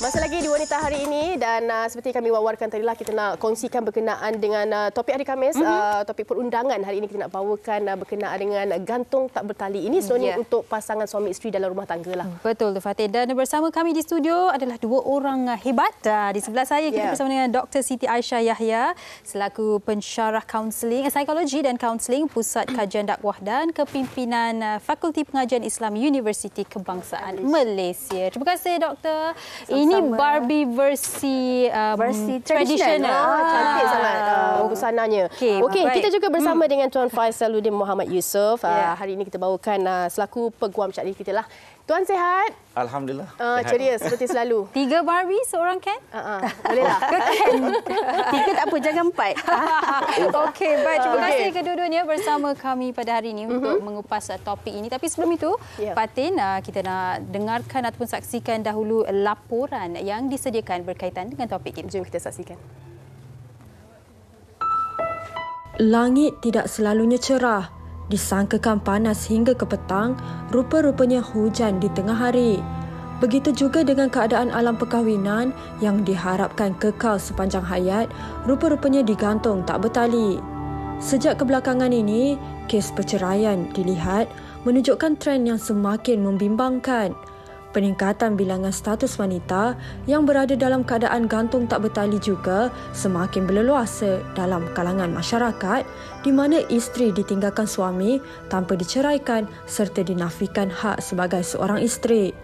Masa lagi di Wanita hari ini dan seperti kami wawarkan tadilah kita nak kongsikan berkenaan dengan topik hari Khamis, topik perundangan. Hari ini kita nak bawakan berkenaan dengan gantung tak bertali. Ini sebenarnya untuk pasangan suami isteri dalam rumah tangga lah. Betul tu Fatih. Dan bersama kami di studio adalah dua orang hebat. Di sebelah saya kita bersama dengan Dr. Siti Aisyah Yahya selaku pensyarah kaunseling, psikologi dan kaunseling Pusat Kajian Dakwah dan Kepimpinan Fakulti Pengajian Islam Universiti Kebangsaan Malaysia. Terima kasih Doktor. Ini Barbie versi tradisional. Cantik sangat busananya. Okey, kita juga bersama dengan Tuan Faisaluddin Muhammad Yusof. Hari ini kita bawakan selaku peguam syar'i kita lah. Tuan sihat? Alhamdulillah. Ceria seperti selalu. 3 Barbie seorang Ken? Bolehlah. 3 tak apa, jangan 4. Okey, baik. Terima kasih kedua-duanya bersama kami pada hari ini untuk mengupas topik ini. Tapi sebelum itu, Fatin, kita nak dengarkan ataupun saksikan dahulu laporan yang disediakan berkaitan dengan topik ini. Jom kita saksikan. Langit tidak selalunya cerah. Disangkakan panas hingga ke petang, rupa-rupanya hujan di tengah hari. Begitu juga dengan keadaan alam perkahwinan yang diharapkan kekal sepanjang hayat, rupa-rupanya digantung tak bertali. Sejak kebelakangan ini, kes perceraian dilihat menunjukkan tren yang semakin membimbangkan. Peningkatan bilangan status wanita yang berada dalam keadaan gantung tak bertali juga semakin berleluasa dalam kalangan masyarakat di mana isteri ditinggalkan suami tanpa diceraikan serta dinafikan hak sebagai seorang isteri.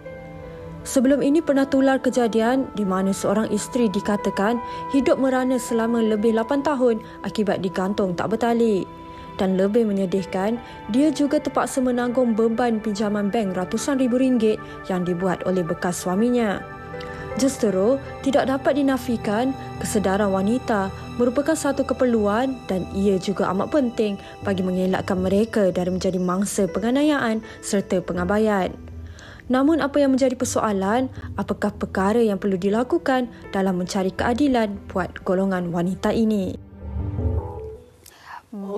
Sebelum ini pernah tular kejadian di mana seorang isteri dikatakan hidup merana selama lebih 8 tahun akibat digantung tak bertali. Dan lebih menyedihkan, dia juga terpaksa menanggung beban pinjaman bank ratusan ribu ringgit yang dibuat oleh bekas suaminya. Justru, tidak dapat dinafikan kesedaran wanita merupakan satu keperluan dan ia juga amat penting bagi mengelakkan mereka dari menjadi mangsa penganiayaan serta pengabaian. Namun apa yang menjadi persoalan, apakah perkara yang perlu dilakukan dalam mencari keadilan buat golongan wanita ini?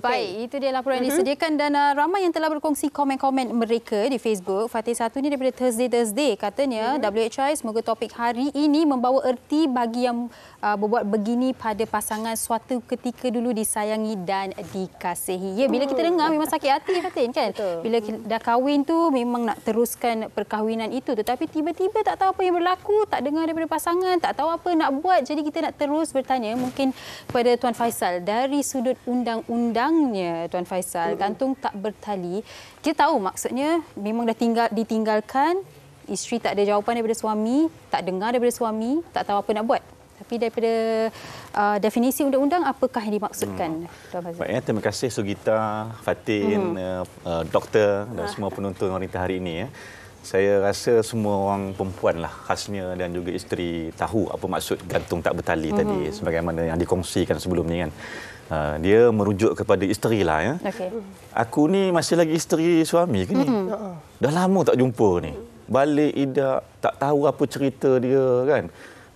Baik, itu dia laporan yang disediakan dan ramai yang telah berkongsi komen-komen mereka di Facebook. Fatih satu ni daripada Thursday katanya WHI semoga topik hari ini membawa erti bagi yang berbuat begini pada pasangan suatu ketika dulu disayangi dan dikasihi. Ya, bila kita dengar memang sakit hati Fatih kan. Betul. Bila dah kahwin tu memang nak teruskan perkahwinan itu tetapi tiba-tiba tak tahu apa yang berlaku, tak dengar daripada pasangan, tak tahu apa nak buat. Jadi kita nak terus bertanya mungkin kepada Tuan Faisal dari sudut undang-undangnya Tuan Faisal, gantung tak bertali. Kita tahu maksudnya memang dah ditinggalkan, isteri tak ada jawapan daripada suami, tak dengar daripada suami, tak tahu apa nak buat. Tapi daripada definisi undang-undang, apakah yang dimaksudkan? Tuan Faisal? Baiknya, terima kasih Sugita, Fatin, doktor dan semua penonton wanita hari ini. Saya rasa semua orang perempuan lah khasnya dan juga isteri tahu apa maksud gantung tak bertali tadi sebagaimana yang dikongsikan sebelum ni kan. Dia merujuk kepada isteri lah ya. Aku ni masih lagi isteri suami ke ni? Dah lama tak jumpa ni. Balik idak, tak tahu apa cerita dia kan.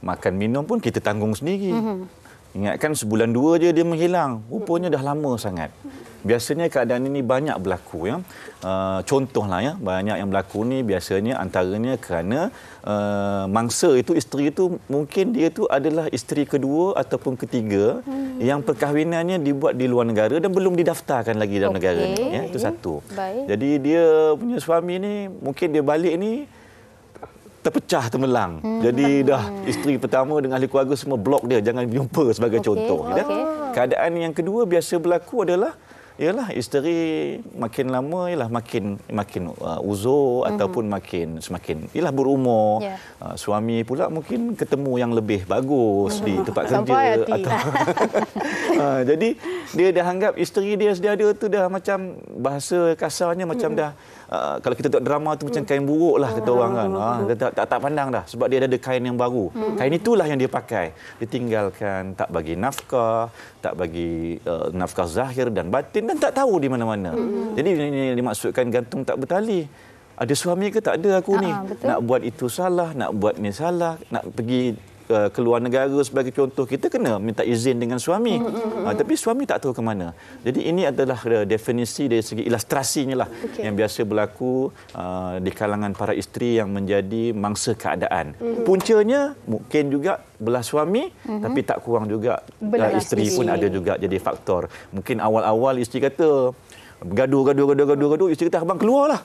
Makan minum pun kita tanggung sendiri. Ingatkan sebulan 2 je dia menghilang. Rupanya dah lama sangat. Biasanya keadaan ini banyak berlaku ya. Contohlah ya, banyak yang berlaku ni biasanya antaranya kerana mangsa itu, isteri itu mungkin dia tu adalah isteri kedua ataupun ketiga yang perkahwinannya dibuat di luar negara dan belum didaftarkan lagi dalam negara ni ya. Itu satu. Jadi dia punya suami ni mungkin dia balik ni terpecah temelang. Jadi dah isteri pertama dengan ahli keluarga semua blok dia, jangan jumpa sebagai contoh. Keadaan yang kedua biasa berlaku adalah ialah isteri makin lama ialah makin uzur ataupun semakin ialah berumur. Suami pula mungkin ketemu yang lebih bagus di tempat kerja atau jadi dia dah anggap isteri dia sedia ada tu dah macam bahasa kasarnya macam dah kalau kita tengok drama tu macam kain buruk lah kata orang kan. Tak pandang dah sebab dia ada kain yang baru. Kain itulah yang dia pakai. Ditinggalkan, tak bagi nafkah, tak bagi nafkah zahir dan batin dan tak tahu di mana-mana. Jadi ini dimaksudkan gantung tak bertali. Ada suami ke tak ada aku ni? Betul. Nak buat itu salah, nak buat ni salah, nak pergi keluar negara sebagai contoh, kita kena minta izin dengan suami. Tapi suami tak tahu ke mana. Jadi ini adalah definisi dari segi ilustrasinya lah yang biasa berlaku di kalangan para isteri yang menjadi mangsa keadaan. Puncanya mungkin juga belah suami, tapi tak kurang juga isteri pun ada juga jadi faktor. Mungkin awal-awal isteri kata gaduh, isteri kata abang keluarlah.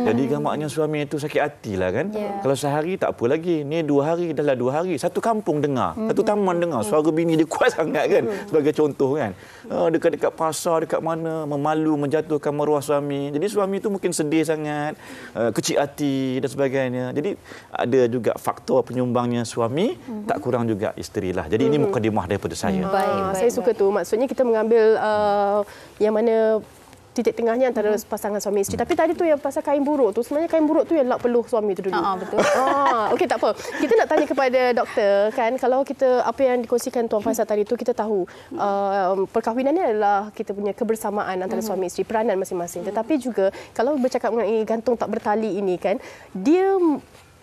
Jadi maknanya suami itu sakit hati lah kan. Kalau sehari tak apa lagi, ni 2 hari dah lah 2 hari. Satu kampung dengar, satu taman dengar suara bini dia kuat sangat kan. Sebagai contoh kan. Dekat-dekat pasar, dekat mana, memalu, menjatuhkan maruah suami. Jadi suami itu mungkin sedih sangat, kecil hati dan sebagainya. Jadi ada juga faktor penyumbangnya suami, tak kurang juga isteri lah. Jadi ini mukadimah daripada saya. Saya suka tu. Maksudnya kita mengambil yang mana titik tengahnya antara pasangan suami isteri. Tapi tadi tu yang pasal kain buruk tu, sebenarnya kain buruk tu yang lap peluh suami tu dulu. Betul. Okey, tak apa. Kita nak tanya kepada doktor kan, kalau kita apa yang dikongsikan Tuan Faisal tadi tu, kita tahu perkahwinan ni adalah kita punya kebersamaan antara suami isteri, peranan masing-masing. Tetapi juga kalau bercakap mengenai gantung tak bertali ini kan, dia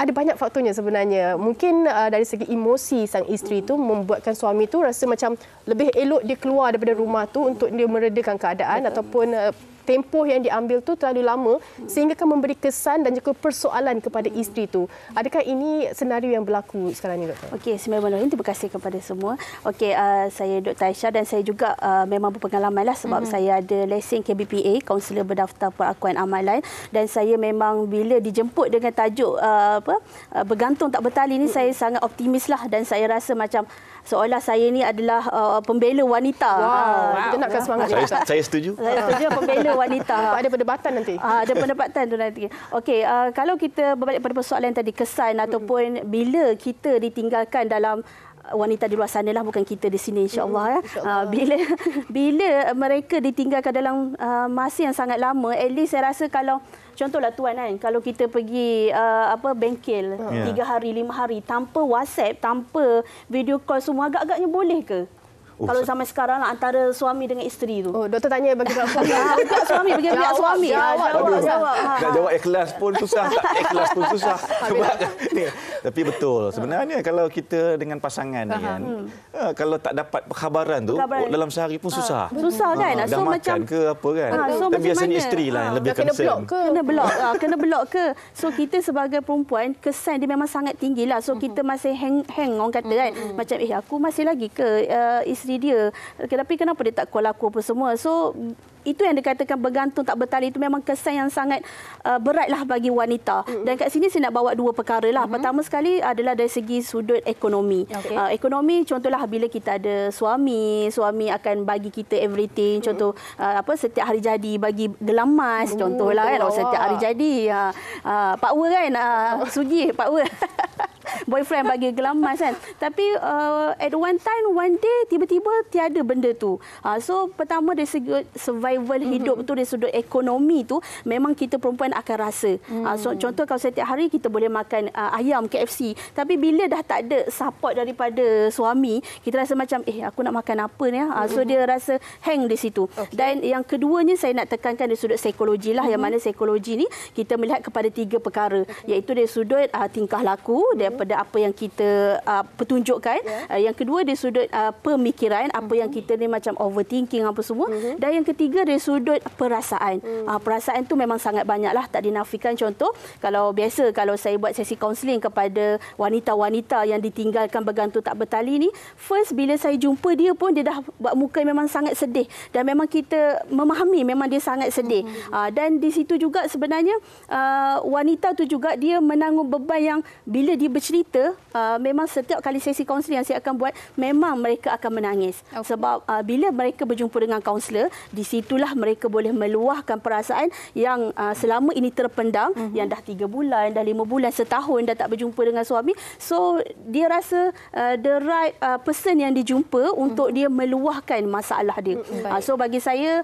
ada banyak faktornya sebenarnya. Mungkin dari segi emosi sang isteri itu membuatkan suami itu rasa macam lebih elok dia keluar daripada rumah tu untuk dia meredakan keadaan ataupun tempoh yang diambil tu terlalu lama sehingga akan memberi kesan dan juga persoalan kepada isteri tu. Adakah ini senario yang berlaku sekarang ni, Doktor? Okey, Bismillahirrahmanirrahim. Terima kasih kepada semua. Okey, saya Dr. Aisyah dan saya juga memang berpengalaman lah sebab saya ada lesen KBPA, kaunselor berdaftar pengakuan amalan, dan saya memang bila dijemput dengan tajuk bergantung tak bertali ni, saya sangat optimis lah dan saya rasa macam seolah saya ni adalah pembela wanita. Kita nakkan semangat. Saya setuju. Saya setuju pembela wanita. Ada perdebatan nanti. Ada perdebatan tu nanti. Okey, kalau kita berbalik pada persoalan tadi, kesan ataupun bila kita ditinggalkan dalam wanita di luar sana lah, bukan kita di sini, insya-Allah bila mereka ditinggalkan dalam masa yang sangat lama, at least saya rasa kalau contohlah tuan kan, kalau kita pergi bengkel 3 hari 5 hari tanpa WhatsApp, tanpa video call semua, agak-agaknya boleh ke? Kalau sampai sekarang lah, antara suami dengan isteri tu. Doktor tanya bagi pihak suami. Pihak suami, bagi pihak suami. Jawab. Nak jawab ikhlas pun susah, tak ikhlas pun susah. Sebab tapi betul. Sebenarnya kalau kita dengan pasangan ni kan, kalau tak dapat perkhabaran tu dalam sehari pun susah. Susah kan? Dah makan ke apa kan. Tapi biasanya isteri lah yang lebih concern. Kena blok ke? So kita sebagai perempuan, kesan dia memang sangat tinggi lah. So kita masih hang orang kata kan. Macam aku masih lagi ke isteri dia, tapi kenapa dia tak call aku apa semua. So itu yang dikatakan bergantung tak bertali, itu memang kesan yang sangat beratlah bagi wanita. Dan kat sini saya nak bawa 2 perkara lah. Pertama sekali adalah dari segi sudut ekonomi. Ekonomi, contohlah bila kita ada suami akan bagi kita everything. Contoh setiap hari jadi bagi gelang emas, contohlah kan. Setiap hari jadi Pak Wer kan, Sugi Pak Wer boyfriend bagi gelang emas kan. Tapi at one day tiba-tiba tiada benda tu. So pertama dari segi survival hidup tu, dari sudut ekonomi tu, memang kita perempuan akan rasa. So contoh kalau setiap hari kita boleh makan ayam KFC, tapi bila dah tak ada support daripada suami, kita rasa macam aku nak makan apa ni. So dia rasa hang di situ. Dan yang keduanya saya nak tekankan dari sudut psikologi lah, yang mana psikologi ni kita melihat kepada 3 perkara, iaitu dari sudut tingkah laku, daripada apa yang kita pertunjukkan. Yang kedua dari sudut pemikiran, apa yang kita ni macam overthinking apa semua. Dan yang ketiga dari sudut perasaan. Perasaan tu memang sangat banyaklah, tak dinafikan. Contoh, kalau saya buat sesi kaunseling kepada wanita-wanita yang ditinggalkan bergantung tak bertali ni, first bila saya jumpa dia pun dia dah buat muka memang sangat sedih, dan memang kita memahami memang dia sangat sedih. Dan di situ juga sebenarnya wanita tu juga dia menanggung beban yang bila dia bercerita, memang setiap kali sesi kaunseling yang saya akan buat, memang mereka akan menangis. Sebab bila mereka berjumpa dengan kaunselor, di situlah mereka boleh meluahkan perasaan yang selama ini terpendam, yang dah 3 bulan, dah 5 bulan, setahun dah tak berjumpa dengan suami. So dia rasa the right person yang dijumpa untuk dia meluahkan masalah dia. So bagi saya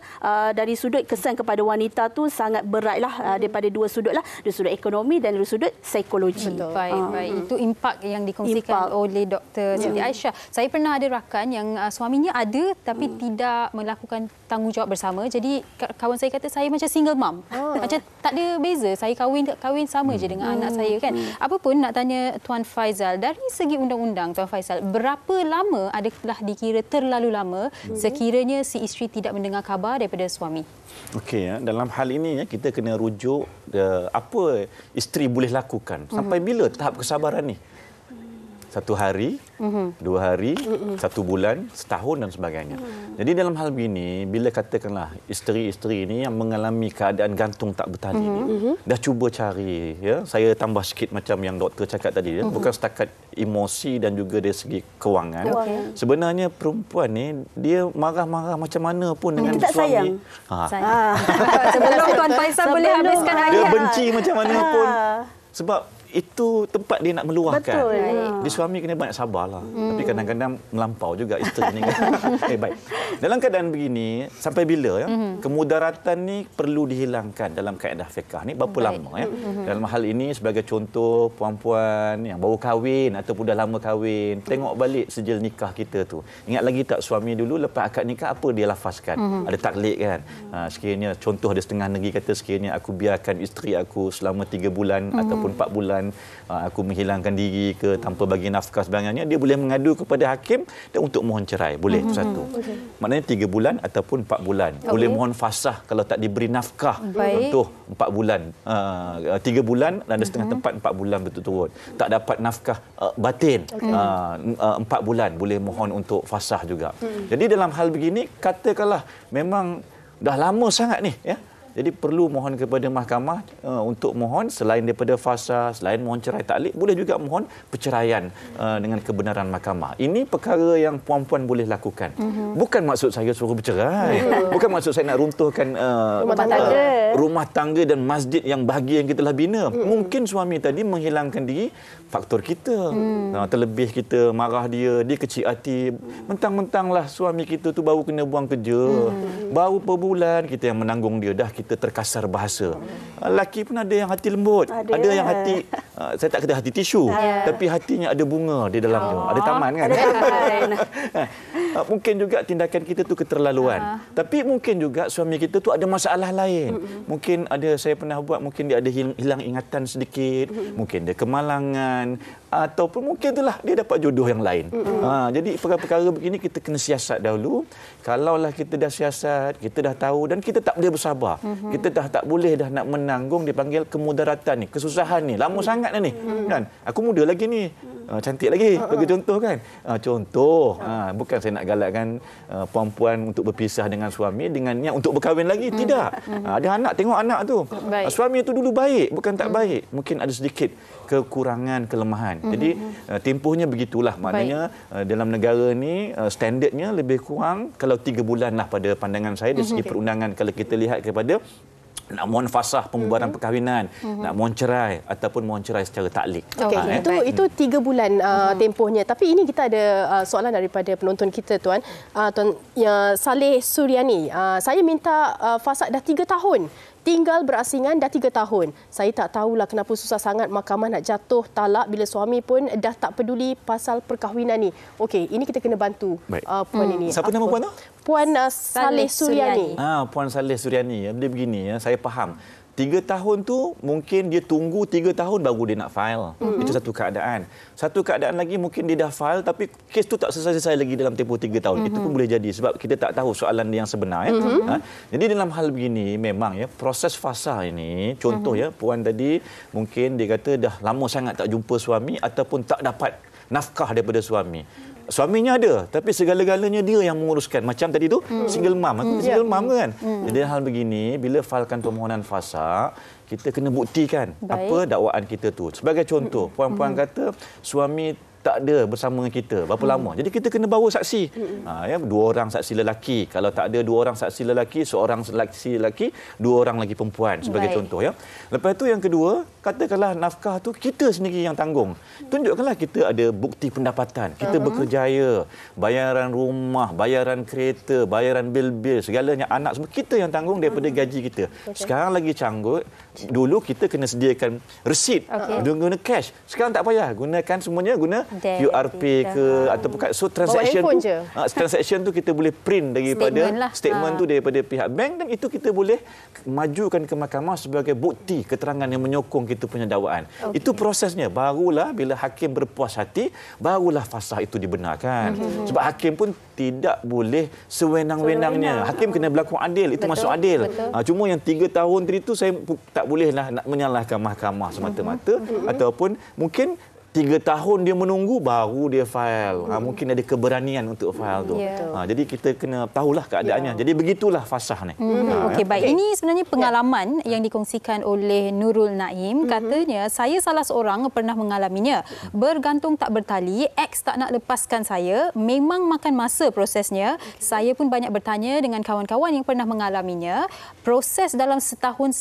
dari sudut kesan kepada wanita tu sangat beratlah, daripada 2 sudut lah, dari sudut ekonomi dan dari sudut psikologi. Baik. Itu impak yang dikongsikan oleh Dr. Siti Aisyah. Saya pernah ada rakan yang suaminya ada tapi tidak melakukan tanggungjawab bersama. Jadi kawan saya kata saya macam single mom. Macam tak ada beza. Saya kahwin sama je dengan anak saya kan. Apa pun nak tanya Tuan Faizal, dari segi undang-undang Tuan Faizal, berapa lama adakah dikira terlalu lama sekiranya si isteri tidak mendengar khabar daripada suami? Okey, dalam hal ini kita kena rujuk apa isteri boleh lakukan. Sampai bila tahap kesabaran ni? 1 hari, 2 hari, 1 bulan, setahun dan sebagainya. Jadi dalam hal begini, bila katakanlah isteri-isteri ini yang mengalami keadaan gantung tak bertali ni, dah cuba cari, ya, saya tambah sikit macam yang doktor cakap tadi, bukan setakat emosi dan juga dari segi kewangan. Sebenarnya perempuan ni dia marah-marah macam mana pun dengan kita suami. sayang. Sebelum Tuan Faizal boleh habiskan ayat. Dia benci macam mana pun. Sebab itu tempat dia nak meluahkan. Betul. Dia suami kena banyak sabarlah. Tapi kadang-kadang melampau juga isteri ni. Baik. Dalam keadaan begini, sampai bila ya? Kemudaratan ni perlu dihilangkan dalam kaedah fiqh ni berapa lama ya? Dalam hal ini sebagai contoh puan-puan yang baru kahwin ataupun dah lama kahwin, tengok balik sijil nikah kita tu. Ingat lagi tak suami dulu lepas akad nikah apa dia lafazkan? Ada taklid kan? Sekiranya contoh ada setengah negeri kata sekiranya aku biarkan isteri aku selama 3 bulan ataupun 4 bulan aku menghilangkan diri ke tanpa bagi nafkah sebagainya, dia boleh mengadu kepada hakim dan untuk mohon cerai. Boleh itu satu. Maknanya 3 bulan ataupun 4 bulan. Boleh mohon fasah kalau tak diberi nafkah. Contoh 4 bulan. 3 bulan dan ada setengah tempat 4 bulan berturut-turut. Tak dapat nafkah batin. 4 bulan boleh mohon untuk fasah juga. Jadi dalam hal begini katakanlah memang dah lama sangat ni ya. Jadi perlu mohon kepada mahkamah untuk mohon selain daripada fasa, selain mohon cerai taklik, boleh juga mohon perceraian dengan kebenaran mahkamah. Ini perkara yang puan-puan boleh lakukan. Bukan maksud saya suruh bercerai. Bukan maksud saya nak runtuhkan rumah tangga dan masjid yang bahagia yang kita telah bina. Mungkin suami tadi menghilangkan diri, faktor kita. Terlebih kita marah dia, dia kecil hati. Mentang-mentanglah suami kita tu baru kena buang kerja. Baru per bulan kita yang menanggung dia, dah kita terkasar bahasa. Lelaki pun ada yang hati lembut, ada yang hati saya tak kata hati tisu, tapi hatinya ada bunga di dalamnya, ada taman kan. Mungkin juga tindakan kita tu keterlaluan. Tapi mungkin juga suami kita tu ada masalah lain. Mungkin ada, saya pernah buat, mungkin dia ada hilang ingatan sedikit, mungkin dia kemalangan, ataupun mungkin itulah dia dapat jodoh yang lain. Jadi perkara-perkara begini kita kena siasat dahulu. Kalaulah kita dah siasat, kita dah tahu dan kita tak boleh bersabar. Kita dah tak boleh dah nak menanggung, dipanggil kemudaratan ni, kesusahan ni. Lama sangat dah ni. Kan? Aku muda lagi ni. Cantik lagi. Bagi contoh kan. Contoh. Bukan saya nak galakkan puan-puan untuk berpisah dengan suami dengan niat untuk berkahwin lagi. Tidak. Ada anak, tengok anak tu. Suami tu dulu baik, bukan tak baik. Mungkin ada sedikit kekurangan, kelemahan. Jadi tempohnya begitulah. Maknanya dalam negara ni standardnya lebih kurang kalau 3 bulan lah pada pandangan saya dari segi perundangan kalau kita lihat kepada nak mohon fasah pembubaran perkahwinan, nak mohon cerai ataupun mohon cerai secara taklik. Itu 3 bulan tempohnya. Tapi ini kita ada soalan daripada penonton kita Tuan Saleh Suryani. Saya minta fasad dah 3 tahun. Tinggal berasingan dah 3 tahun. Saya tak tahulah kenapa susah sangat mahkamah nak jatuh talak bila suami pun dah tak peduli pasal perkahwinan ni. Okey, ini kita kena bantu puan ini. Siapa nama puan tu? Puan Saleh Suryani. Puan Saleh Suryani. Dia begini ya, saya faham. 3 tahun tu mungkin dia tunggu 3 tahun baru dia nak file. Itu satu keadaan. Satu keadaan lagi mungkin dia dah file tapi kes tu tak selesai lagi dalam tempoh 3 tahun. Itu pun boleh jadi sebab kita tak tahu soalan dia yang sebenar. Jadi dalam hal begini memang ya proses fasa ini, contoh ya puan tadi mungkin dia kata dah lama sangat tak jumpa suami ataupun tak dapat nafkah daripada suami. Suaminya ada, tapi segala-galanya dia yang menguruskan. Macam tadi tu, single mom. Aku single mom kan? Jadi hal begini, bila filekan permohonan fasa, kita kena buktikan apa dakwaan kita tu. Sebagai contoh, puan-puan kata suami tak ada bersama kita berapa lama. Jadi kita kena bawa saksi. Ya, 2 orang saksi lelaki. Kalau tak ada 2 orang saksi lelaki, seorang saksi lelaki, 2 orang lagi perempuan sebagai contoh ya. Lepas tu yang kedua, katakanlah nafkah tu kita sendiri yang tanggung. Tunjukkanlah kita ada bukti pendapatan. Kita berkerjaya, bayaran rumah, bayaran kereta, bayaran bil-bil, segalanya anak semua kita yang tanggung daripada gaji kita. Sekarang lagi canggut, dulu kita kena sediakan resit, guna cash. Sekarang tak payah, gunakan semuanya guna QRP ke ataupun so transaction tu kita boleh print daripada statement tu daripada pihak bank, dan itu kita boleh majukan ke mahkamah sebagai bukti keterangan yang menyokong kita punya dakwaan. Itu prosesnya. Barulah bila hakim berpuas hati, barulah fasah itu dibenarkan. Sebab hakim pun tidak boleh sewenang-wenangnya. Hakim kena berlaku adil, itu masuk adil. Cuma yang 3 tahun tadi tu saya tak bolehlah nak menyalahkan mahkamah semata-mata, ataupun mungkin 3 tahun dia menunggu baru dia file. Mungkin ada keberanian untuk file tu. Jadi kita kena tahulah keadaannya. Jadi begitulah fasah ni. Okey, baik. Ini sebenarnya pengalaman yang dikongsikan oleh Nurul Naim. Katanya, saya salah seorang pernah mengalaminya. Bergantung tak bertali, ex tak nak lepaskan saya. Memang makan masa prosesnya. Saya pun banyak bertanya dengan kawan-kawan yang pernah mengalaminya. Proses dalam 1.5 tahun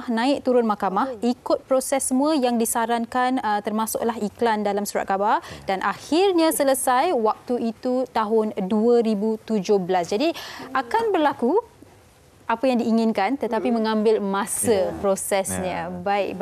naik turun mahkamah, ikut proses semua yang disarankan, termasuklah iklan dalam surat khabar, dan akhirnya selesai waktu itu tahun 2017. Jadi akan berlaku apa yang diinginkan tetapi mengambil masa prosesnya. Baik.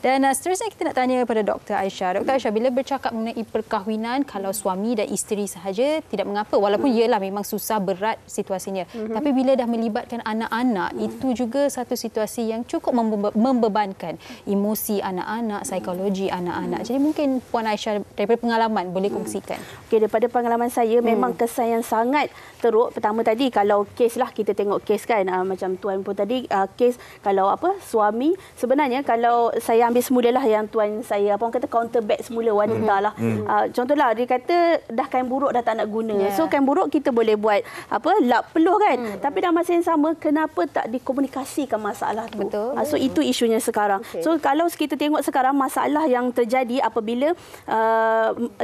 Dan seterusnya kita nak tanya kepada Dr. Aisyah. Dr. Aisyah, bila bercakap mengenai perkahwinan, kalau suami dan isteri sahaja tidak mengapa, walaupun iyalah memang susah berat situasinya. Tapi bila dah melibatkan anak-anak, itu juga satu situasi yang cukup membebankan emosi anak-anak, psikologi anak-anak. Jadi mungkin Puan Aisyah daripada pengalaman boleh kongsikan. Okey, daripada pengalaman saya memang kesan yang sangat teruk. Pertama tadi kalau kes lah, kita tengok kes kan, macam tuan pun tadi kes kalau suami, sebenarnya kalau saya ambil semulalah yang tuan saya orang kata counter back semula wanita lah. Contohlah dia kata dah kain buruk dah tak nak guna. So kain buruk kita boleh buat lap peluh kan. Tapi dalam masa yang sama kenapa tak dikomunikasikan masalah tu? So itu isunya sekarang. So kalau kita tengok sekarang masalah yang terjadi apabila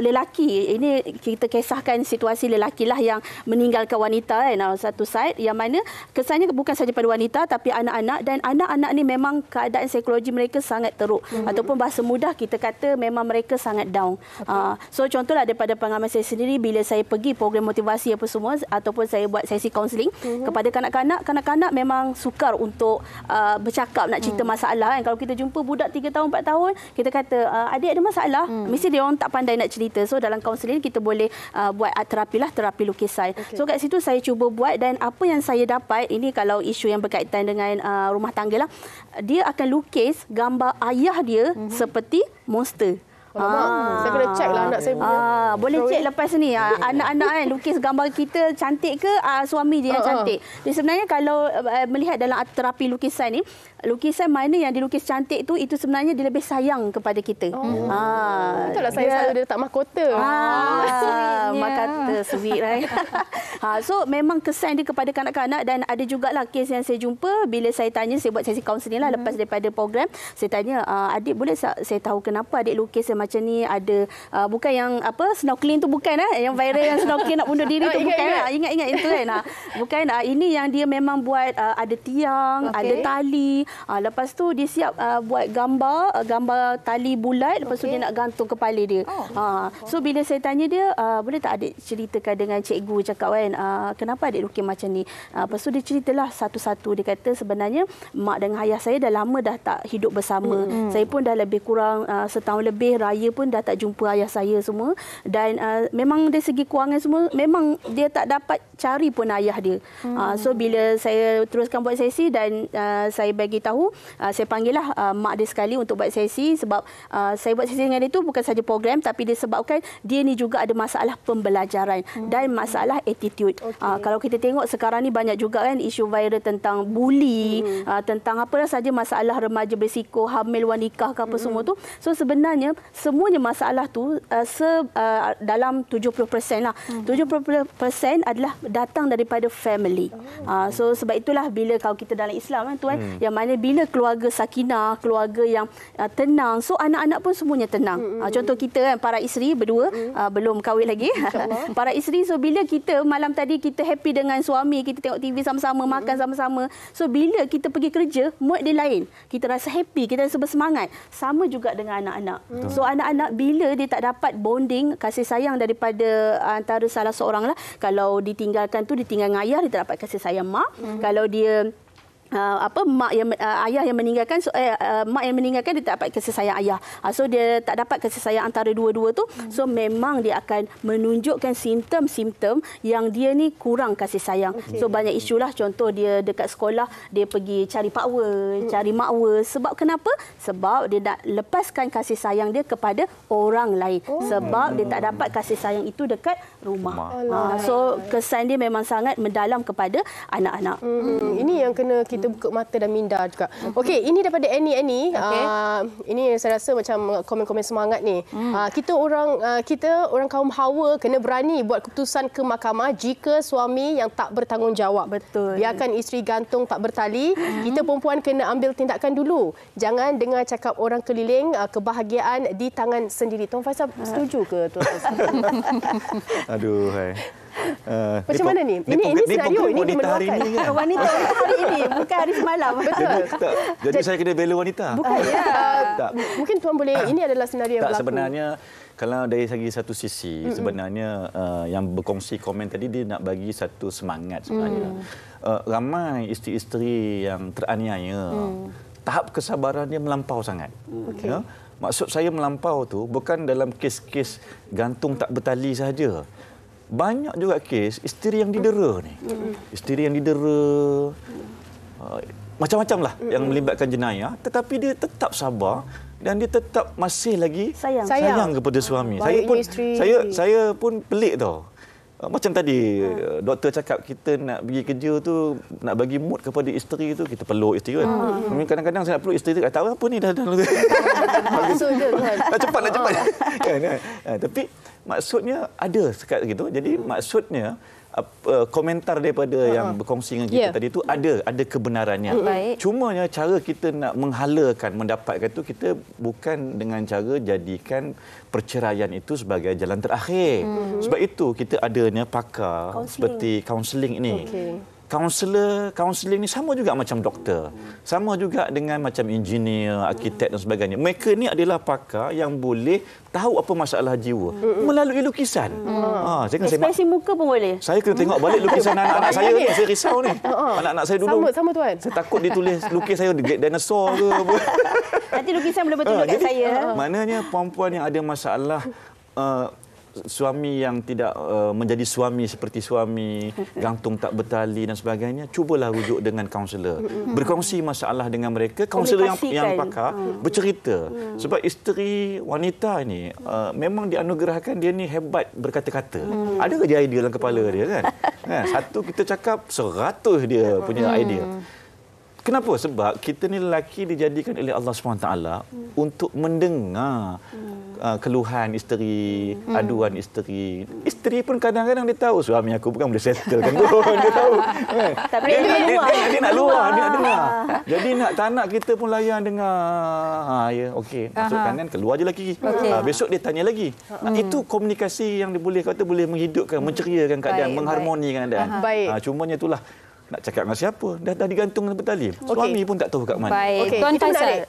lelaki, ini kita kisahkan situasi lelaki lah yang meninggalkan wanita kan, satu side yang mana kesannya bukan saja pada wanita tapi anak-anak, dan anak-anak ni memang keadaan psikologi mereka sangat teruk, ataupun bahasa mudah kita kata memang mereka sangat down. So contohlah daripada pengalaman saya sendiri, bila saya pergi program motivasi apa semua ataupun saya buat sesi kaunseling kepada kanak-kanak memang sukar untuk bercakap, nak cerita masalah kan. Kalau kita jumpa budak 3 tahun 4 tahun, kita kata adik ada masalah, mesti dia orang tak pandai nak cerita. So dalam kaunseling kita boleh buat terapi lukisan. So kat situ saya cuba buat, dan apa yang saya dapat ini, kalau isu yang berkaitan dengan rumah tangga lah, dia akan lukis gambar ayah dia seperti monster. Saya kena check lah anak saya punya. Boleh check lepas ni. Anak-anak kan lukis gambar kita cantik ke suami dia yang cantik. Jadi sebenarnya kalau melihat dalam terapi lukisan ni, lukisan mana yang dilukis cantik tu, itu sebenarnya dia lebih sayang kepada kita. Itulah saya selalu dia letak mahkota. Mahkota sweet right. So memang kesan dia kepada kanak-kanak, dan ada jugalah kes yang saya jumpa bila saya tanya, saya buat sesi kaunseling lah lepas daripada program, saya tanya adik boleh saya tahu kenapa adik lukis macam ni, ada bukan yang snorkeling tu bukan yang viral yang snorkeling nak bunuh diri tu bukan. Ingat itu kan. Bukan, ini yang dia memang buat ada tiang, ada tali. Lepas tu dia siap buat gambar tali bulat, lepas tu dia nak gantung kepala dia. So bila saya tanya dia, boleh tak adik ceritakan dengan cikgu, cakap kan, kenapa adik lukis macam ni? Lepas tu dia ceritalah satu-satu. Dia kata sebenarnya mak dengan ayah saya dah lama dah tak hidup bersama. Saya pun dah lebih kurang setahun lebih, raya pun dah tak jumpa ayah saya semua, dan memang dari segi kewangan semua memang dia tak dapat cari pun ayah dia. So bila saya teruskan buat sesi dan saya bagi tahu, saya panggillah mak dia sekali untuk buat sesi, sebab saya buat sesi dengan dia tu bukan saja program, tapi disebabkan dia ni juga ada masalah pembelajaran dan masalah attitude. Kalau kita tengok sekarang ni banyak juga kan isu viral tentang bully, tentang apa saja masalah remaja berisiko, hamil, nikah ke apa semua tu. So sebenarnya semuanya masalah tu dalam 70% lah. 70% adalah datang daripada family. So sebab itulah bila kalau kita dalam Islam tuan, yang mana bila keluarga sakinah, keluarga yang tenang, so anak-anak pun semuanya tenang. Contoh kita kan, para isteri berdua belum kahwin lagi. Para isteri, so bila kita malam tadi kita happy dengan suami, kita tengok TV sama-sama, makan sama-sama. So bila kita pergi kerja, mood dia lain. Kita rasa happy, kita rasa bersemangat. Sama juga dengan anak-anak. So anak-anak bila dia tak dapat bonding, kasih sayang daripada antara salah seorang lah. Kalau ditinggalkan tu, ditinggal dengan ayah, dia tak dapat kasih sayang mak. Kalau dia ayah yang meninggalkan, mak yang meninggalkan, dia tak dapat kasih sayang ayah. So dia tak dapat kasih sayang antara dua-dua tu. So memang dia akan menunjukkan simptom-simptom yang dia ni kurang kasih sayang. So banyak isu lah, contoh dia dekat sekolah dia pergi cari power, cari makwa. Sebab kenapa? Sebab dia nak lepaskan kasih sayang dia kepada orang lain. Sebab dia tak dapat kasih sayang itu dekat rumah. So kesan dia memang sangat mendalam kepada anak-anak. Ini yang kena kita buka mata dan minda juga. Okey, ini daripada Annie. Ini saya rasa macam komen-komen semangat ni. Kita orang kaum Hawa kena berani buat keputusan ke mahkamah jika suami yang tak bertanggungjawab. Betul. Biarkan isteri gantung tak bertali. Kita perempuan kena ambil tindakan dulu. Jangan dengar cakap orang keliling, kebahagiaan di tangan sendiri. Tuan Faisal setuju ke Tuan Faisal? Aduh, hai. Macam mana ni? Ini senario ini wanita hari ini kan? Wanita hari ini, bukan hari semalam. Betul. Jadi saya kena bela wanita. Bukan ya. Mungkin tuan boleh, ini adalah senario yang berlaku. Sebenarnya kalau dari segi satu sisi, sebenarnya yang berkongsi komen tadi dia nak bagi satu semangat sebenarnya. Ramai isteri-isteri yang teraniaya, tahap kesabaran dia melampau sangat. Ya? Maksud saya melampau tu bukan dalam kes-kes gantung tak bertali sahaja. Banyak juga kes isteri yang didera ni. Isteri yang didera macam-macam lah yang melibatkan jenayah, tetapi dia tetap sabar dan dia tetap masih lagi sayang kepada suami. Saya pun pelik tau. Macam tadi doktor cakap kita nak pergi kerja tu, nak bagi mood kepada isteri tu, kita peluk isteri kan. Kadang-kadang saya nak peluk isteri tu, tak tahu apa ni dah. Cepat. Tapi maksudnya ada sekat gitu. Jadi maksudnya komentar daripada yang berkongsi dengan kita tadi tu ada kebenarannya. Cumanya cara kita nak menghalakan, mendapatkan tu, kita bukan dengan cara jadikan perceraian itu sebagai jalan terakhir. Sebab itu kita adanya pakar seperti kaunseling ini. Kaunseling ni sama juga macam doktor. Sama juga dengan macam engineer, arkitek dan sebagainya. Mereka ni adalah pakar yang boleh tahu apa masalah jiwa melalui lukisan. Ekspresi muka pun boleh. Saya kena tengok balik lukisan anak-anak saya ni. Saya risau ni. Anak-anak saya dulu. Sama tuan. Saya takut lukis saya dinosaur ke apa. Nanti lukisan boleh betul dekat saya. Maknanya perempuan yang ada masalah suami yang tidak menjadi suami seperti suami, gantung tak bertali dan sebagainya, cubalah rujuk dengan kaunselor. Berkongsi masalah dengan mereka, kaunselor yang pakar bercerita. Sebab isteri wanita ini memang dianugerahkan dia ni hebat berkata-kata. Ada ke dia idea dalam kepala dia kan? Satu kita cakap 100 dia punya idea. Kenapa? Sebab kita ni lelaki dijadikan oleh Allah SWT untuk mendengar keluhan isteri, aduan isteri. Isteri pun kadang-kadang dia tahu suami aku bukan boleh settlekan pun. Dia tahu. Tapi dia nak luar, dia nak dengar. Jadi tak nak kita pun layan dengar. Okey, masuk kanan, keluar je lagi. Besok dia tanya lagi. Itu komunikasi yang dia boleh kata boleh menghidupkan, menceriakan keadaan, mengharmonikan keadaan. Cumanya itulah. Nak cakap dengan siapa? Dah digantung bertali. Suami pun tak tahu kat mana. Baik, Tuan Faisal.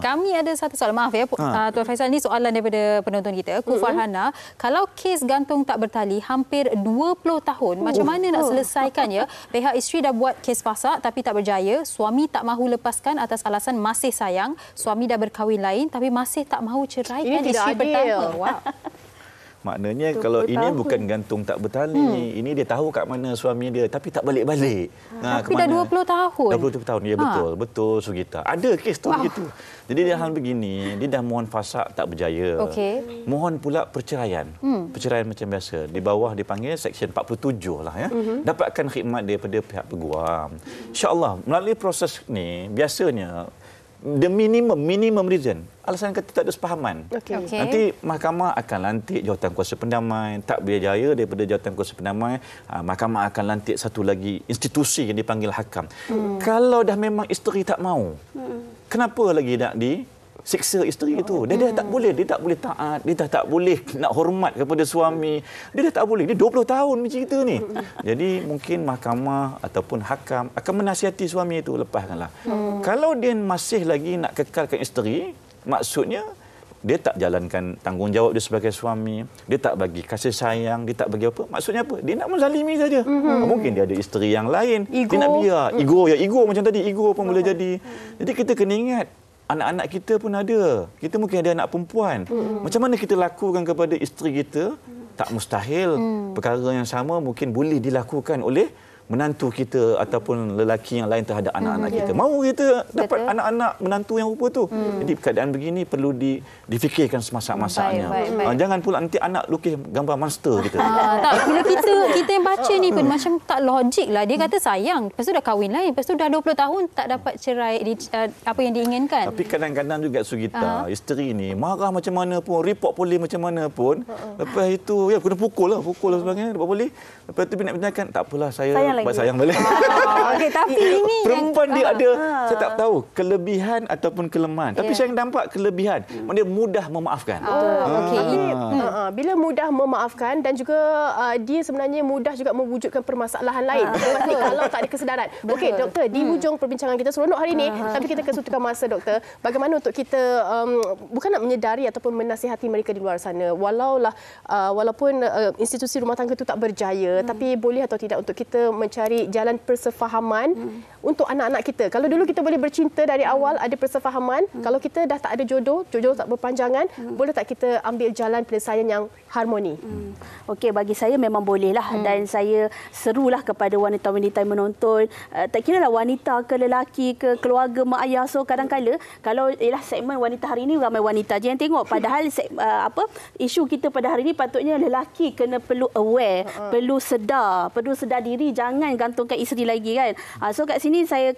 Kami ada satu soalan. Maaf ya, Tuan Faisal, ni soalan daripada penonton kita. Farhana, kalau kes gantung tak bertali hampir 20 tahun, macam mana nak selesaikannya? Pihak isteri dah buat kes fasak tapi tak berjaya. Suami tak mahu lepaskan atas alasan masih sayang. Suami dah berkahwin lain tapi masih tak mahu ceraikan isteri pertama. Wow. Maknanya kalau ini bukan gantung tak bertali, ini dia tahu kat mana suami dia tapi tak balik-balik. Tapi dah 20 tahun. 20 tahun, ya betul Sugita. Ada kes tu begitu. Jadi dia hal begini, dia dah mohon fasak tak berjaya. Mohon pula perceraian. Perceraian macam biasa. Di bawah dipanggil Seksyen 47 lah ya. Dapatkan khidmat daripada pihak peguam. InsyaAllah melalui proses ni biasanya the minimum reason. Alasan kata tak ada sepahaman. Okey. Nanti mahkamah akan lantik jawatankuasa pendamai. Tak berjaya daripada jawatankuasa pendamai, mahkamah akan lantik satu lagi institusi yang dipanggil hakam. Kalau dah memang isteri tak mau, kenapa lagi nak siksa isteri itu? Dia dah tak boleh taat, dia dah tak boleh nak hormat kepada suami. Dia dah tak boleh. Dia 20 tahun cerita ni. Jadi mungkin mahkamah ataupun hakam akan menasihati suami itu, lepaskanlah. Kalau dia masih lagi nak kekalkan isteri, maksudnya dia tak jalankan tanggungjawab dia sebagai suami, dia tak bagi kasih sayang, dia tak bagi apa. Maksudnya apa? Dia nak menzalimi saja. Mungkin dia ada isteri yang lain. Dia nak biar. Ego macam tadi. Ego pun boleh jadi. Jadi kita kena ingat, anak-anak kita pun ada. Kita mungkin ada anak perempuan. Macam mana kita lakukan kepada isteri kita? Tak mustahil. Perkara yang sama mungkin boleh dilakukan oleh menantu kita ataupun lelaki yang lain terhadap anak-anak kita. Mahu kita dapat anak-anak menantu yang rupa tu. Jadi keadaan begini perlu difikirkan semasak-masaknya. Jangan pula nanti anak lukis gambar monster kita. Tak, bila kita yang baca ni pun macam tak logik lah. Dia kata sayang, lepas tu dah kahwin lain, lepas tu dah 20 tahun tak dapat cerai apa yang diinginkan. Tapi kadang-kadang juga Sugita, isteri ni marah macam mana pun, report polis macam mana pun, lepas itu ya kena pukul lah sebagainya, report polis. Lepas tu nak benarkan, tak apalah saya buat sayang balik. Okey, tapi ini perempuan dia ada, saya tak tahu kelebihan ataupun kelemahan. Tapi saya nampak kelebihan. Dia mudah memaafkan. Bila mudah memaafkan dan juga dia sebenarnya mudah juga mewujudkan permasalahan lain. Kalau tak ada kesedaran. Okey, doktor, di hujung perbincangan kita seronok hari ini, tapi kita kesutukan masa, doktor. Bagaimana untuk kita bukan nak menyedari ataupun menasihati mereka di luar sana, walaupun institusi rumah tangga itu tak berjaya, tapi boleh atau tidak untuk kita mencari jalan persefahaman untuk anak-anak kita. Kalau dulu kita boleh bercinta dari awal, ada persefahaman. Kalau kita dah tak ada jodoh tak berpanjangan, boleh tak kita ambil jalan penyelesaian yang harmoni? Okey, bagi saya memang bolehlah. Dan saya serulah kepada wanita-wanita yang menonton, tak kira lah wanita ke lelaki ke keluarga mak ayah. So kadang-kala kalau segmen wanita hari ini ramai wanita je yang tengok, padahal isu kita pada hari ini patutnya lelaki perlu aware, perlu sedar diri, jangan gantungkan isteri lagi kan. So kat sini saya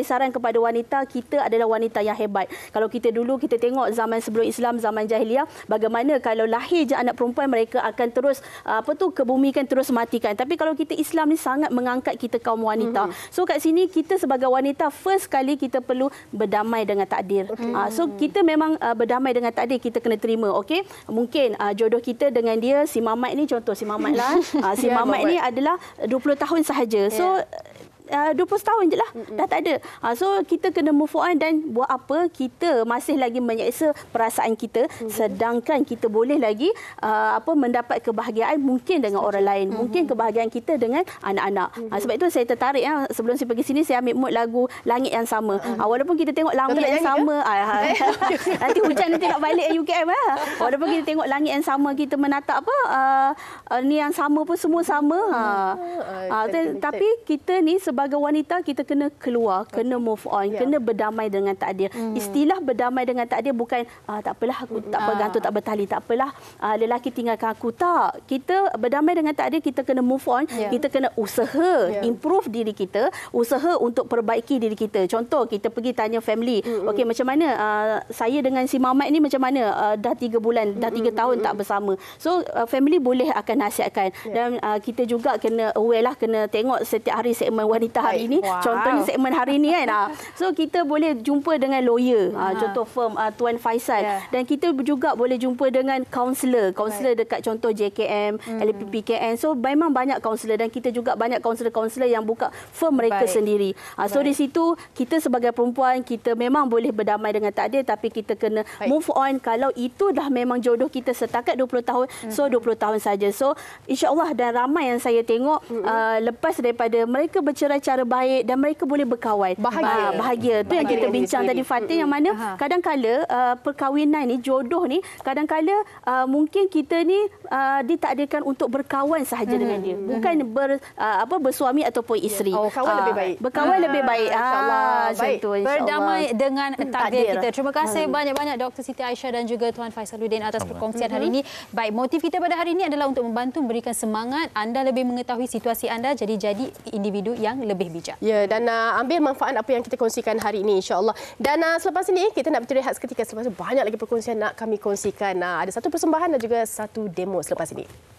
saran kepada wanita, kita adalah wanita yang hebat. Kalau kita dulu kita tengok zaman sebelum Islam, zaman jahiliah, bagaimana kalau lahir je anak perempuan mereka akan terus kebumikan, terus matikan. Tapi kalau kita Islam ni sangat mengangkat kita kaum wanita. So kat sini kita sebagai wanita first kali kita perlu berdamai dengan takdir. So kita memang berdamai dengan takdir, kita kena terima. Okey, mungkin jodoh kita dengan dia si Mamat ni, contoh si Mamat lah. Si Mamat ni adalah 20 tahun sahaja. So 20 tahun je lah, dah tak ada. So kita kena move on dan buat apa, kita masih lagi menyeksa perasaan kita, sedangkan kita boleh lagi mendapat kebahagiaan mungkin dengan orang lain, mungkin kebahagiaan kita dengan anak-anak. Sebab itu saya tertarik, sebelum saya pergi sini saya ambil mood lagu Langit yang Sama. Walaupun kita tengok langit yang sama, nanti hujan nanti nak balik UKM. Walaupun kita tengok langit yang sama, kita menatap ni yang sama pun semua sama. Tapi kita ni sebagai wanita kita kena keluar, kena move on, kena berdamai dengan takdir. Istilah berdamai dengan takdir bukan tak apalah aku tak bergantung tak bertali, tak apalah lelaki tinggalkan aku. Tak, kita berdamai dengan takdir, kita kena move on, kita kena usaha improve diri kita, usaha untuk perbaiki diri kita. Contoh kita pergi tanya family, okey macam mana saya dengan si Mamat ni macam mana, dah 3 bulan, dah 3 tahun tak bersama. So family boleh akan nasihatkan. Dan kita juga kena aware lah, kena tengok setiap hari segmen wanita hari ini. Contohnya segmen hari ini kan. So kita boleh jumpa dengan lawyer, contoh firm Tuan Faisal. Dan kita juga boleh jumpa dengan kaunselor dekat contoh JKM, LPPKN. So memang banyak kaunselor dan kita juga banyak kaunselor-kaunselor yang buka firm mereka sendiri. So di situ kita sebagai perempuan kita memang boleh berdamai dengan takdir, tapi kita kena move on. Kalau itu dah memang jodoh kita setakat 20 tahun, so 20 tahun saja. So insya-Allah, dan ramai yang saya tengok lepas daripada mereka bercerai cara baik dan mereka boleh berkawan. Bahagia. Itu yang kita bincang tadi Fatin, yang mana kadang-kala perkahwinan ni, jodoh ni, kadang-kala mungkin kita ni ditakdirkan untuk berkawan sahaja dengan dia. Bukan bersuami ataupun isteri. Kawan lebih baik. Berkawan lebih baik. Baik. Berdamai dengan takdir kita. Terima kasih banyak-banyak Dr. Siti Aisyah dan juga Tuan Faisaluddin atas perkongsian hari ini. Baik, motif kita pada hari ini adalah untuk membantu memberikan semangat anda lebih mengetahui situasi anda, jadi individu yang lebih bijak. Ya, dan ambil manfaat apa yang kita kongsikan hari ini, insya-Allah. Dan selepas ini kita nak berrehat seketika. Selepas itu banyak lagi perkongsian nak kami kongsikan. Ada satu persembahan dan juga satu demo selepas ini.